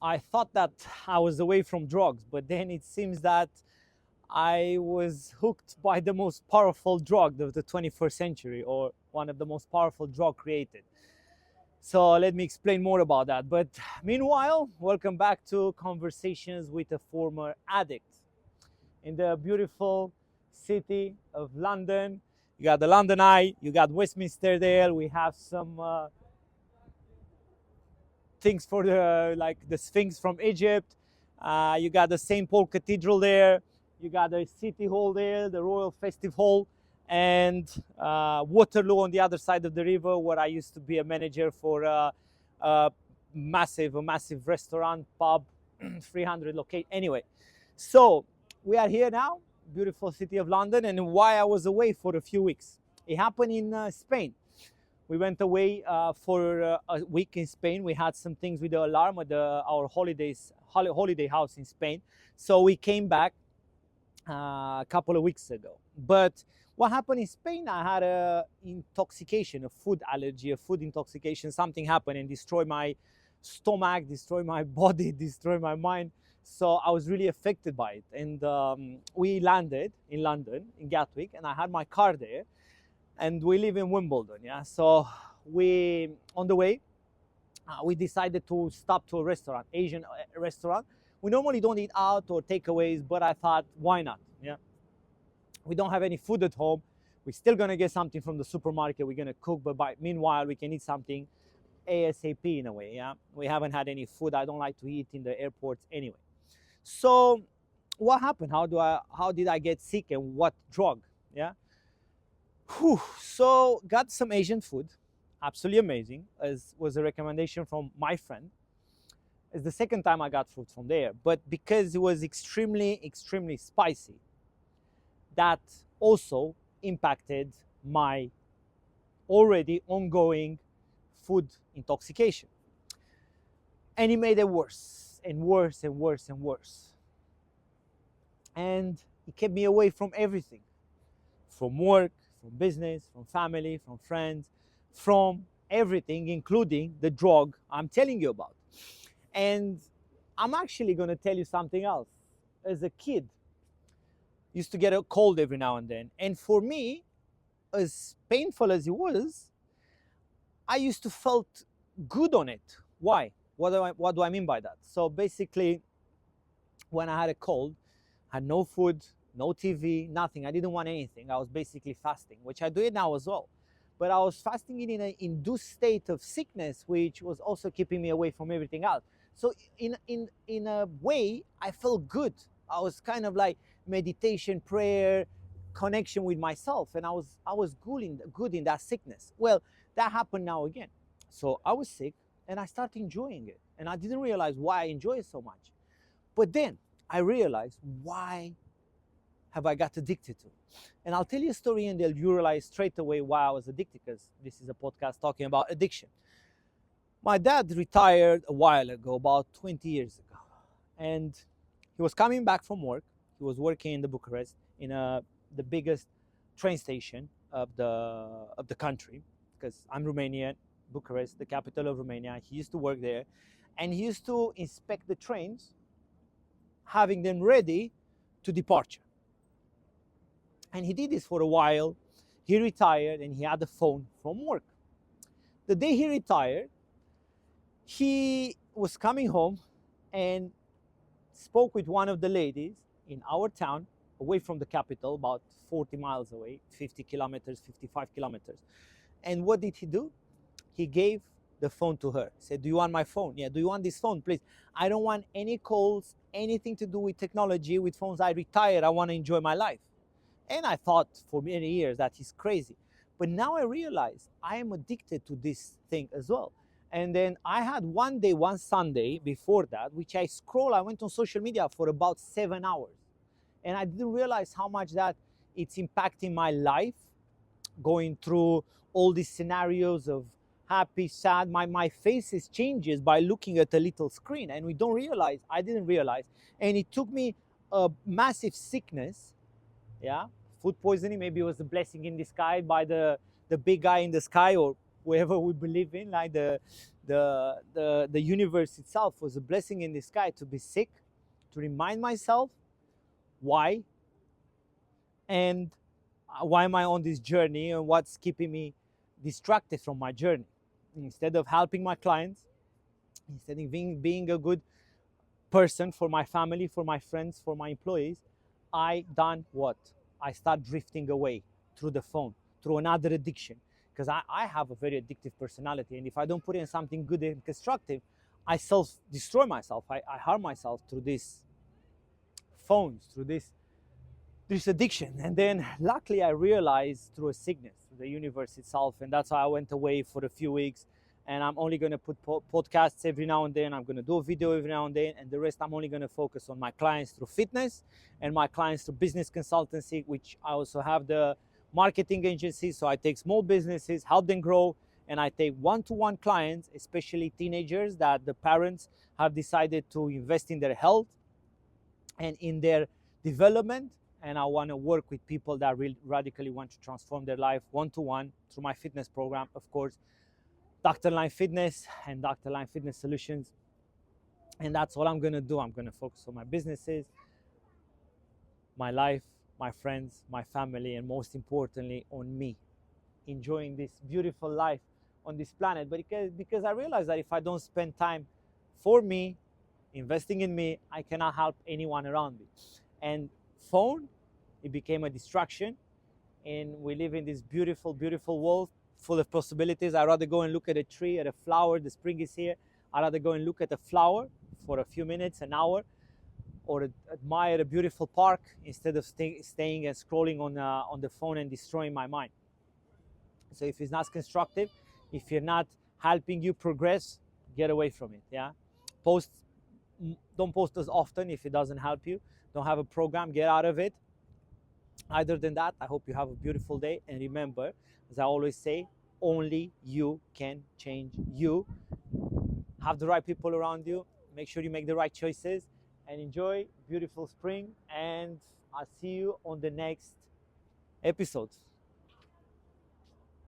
I thought that I was away from drugs, but then it seems that I was hooked by the most powerful drug of the 21st century, or one of the most powerful drug created. So let me explain more about that. But meanwhile, welcome back to Conversations with a Former Addict in the beautiful city of London. You got the London Eye, you got Westminster there. We have some things for the like the Sphinx from Egypt. You got the St. Paul Cathedral there. You got the City Hall there, the Royal Festive Hall, and Waterloo on the other side of the river, where I used to be a manager for a massive restaurant, pub, 300 locate. Anyway, so we are here now, beautiful city of London, and why I was away for a few weeks. It happened in Spain. We went away for a week in Spain. We had some things with the alarm at our holiday house in Spain. So we came back a couple of weeks ago. But what happened in Spain, I had a intoxication, a food allergy, a food intoxication. Something happened and destroyed my stomach, destroyed my body, destroyed my mind. So I was really affected by it. And we landed in London, in Gatwick, and I had my car there. And we live in Wimbledon, yeah. So on the way, we decided to stop to a restaurant, Asian restaurant. We normally don't eat out or takeaways, but I thought, why not? Yeah. We don't have any food at home. We're still gonna get something from the supermarket. We're gonna cook, but meanwhile, we can eat something ASAP in a way. Yeah. We haven't had any food. I don't like to eat in the airports anyway. So, what happened? How did I get sick, and what drug? Yeah. Whew. So got some Asian food, absolutely amazing, as was a recommendation from my friend. It's the second time I got food from there, but because it was extremely spicy, that also impacted my already ongoing food intoxication. And it made it worse and worse and worse and worse. And it kept me away from everything, from work, from business, from family, from friends, from everything, including the drug I'm telling you about. And I'm actually going to tell you something else. As a kid, I used to get a cold every now and then. And for me, as painful as it was, I used to felt good on it. Why? What do I mean by that? So basically, when I had a cold, I had no food, no TV, nothing. I didn't want anything. I was basically fasting, which I do it now as well. But I was fasting in an induced state of sickness, which was also keeping me away from everything else. So in a way, I felt good. I was kind of like meditation, prayer, connection with myself, and I was good in that sickness. Well, that happened now again. So I was sick, and I started enjoying it, and I didn't realize why I enjoy it so much. But then I realized, why have I got addicted to? And I'll tell you a story, and then you realize straight away why I was addicted, because this is a podcast talking about addiction. My dad retired a while ago, about 20 years ago. And he was coming back from work. He was working in the Bucharest, in the biggest train station of the country, because I'm Romanian, Bucharest, the capital of Romania. He used to work there. And he used to inspect the trains, having them ready to departure. And he did this for a while. He retired, and he had a phone from work. The day he retired, he was coming home and spoke with one of the ladies in our town, away from the capital, about 40 miles away, 50 kilometers, 55 kilometers. And what did he do? He gave the phone to her. He said, "Do you want my phone?" "Yeah." "Do you want this phone, please? I don't want any calls, anything to do with technology, with phones. I retired. I want to enjoy my life." And I thought for many years that he's crazy. But now I realize I am addicted to this thing as well. And then I had one Sunday before that, which I went on social media for about 7 hours. And I didn't realize how much that it's impacting my life, going through all these scenarios of happy, sad. My face changes by looking at a little screen. And I didn't realize. And it took me a massive sickness, yeah, food poisoning. Maybe it was a blessing in disguise by the big guy in the sky, or whoever we believe in, like the the universe itself was a blessing in disguise to be sick, to remind myself why, and why am I on this journey, and what's keeping me distracted from my journey. Instead of helping my clients, instead of being a good person for my family, for my friends, for my employees, I done what? I start drifting away through the phone, through another addiction. Because I have a very addictive personality, and if I don't put in something good and constructive, I self-destroy myself. I harm myself through these phones, through this addiction. And then luckily I realized through a sickness, through the universe itself, and that's why I went away for a few weeks. And I'm only going to put podcasts every now and then. I'm going to do a video every now and then, and the rest I'm only going to focus on my clients through fitness and my clients through business consultancy, which I also have the marketing agency. So I take small businesses, help them grow, and I take one-to-one clients, especially teenagers that the parents have decided to invest in their health and in their development. And I want to work with people that really radically want to transform their life one-to-one through my fitness program, of course, Dr. Line Fitness and Dr. Line Fitness Solutions. And that's all I'm going to do. I'm going to focus on my businesses, my life, my friends, my family, and most importantly, on me, enjoying this beautiful life on this planet. But because I realize that if I don't spend time for me, investing in me, I cannot help anyone around me. And phone, it became a distraction, and we live in this beautiful, beautiful world full of possibilities. I'd rather go and look at a tree, at a flower. The spring is here. I'd rather go and look at a flower for a few minutes, an hour, or admire a beautiful park instead of staying and scrolling on the phone and destroying my mind. So if it's not constructive, if you're not helping you progress, get away from it. Yeah, don't post as often if it doesn't help you. Don't have a program, get out of it. Other than that, I hope you have a beautiful day. And remember, as I always say, only you can change you. Have the right people around you. Make sure you make the right choices. And enjoy beautiful spring. And I'll see you on the next episode.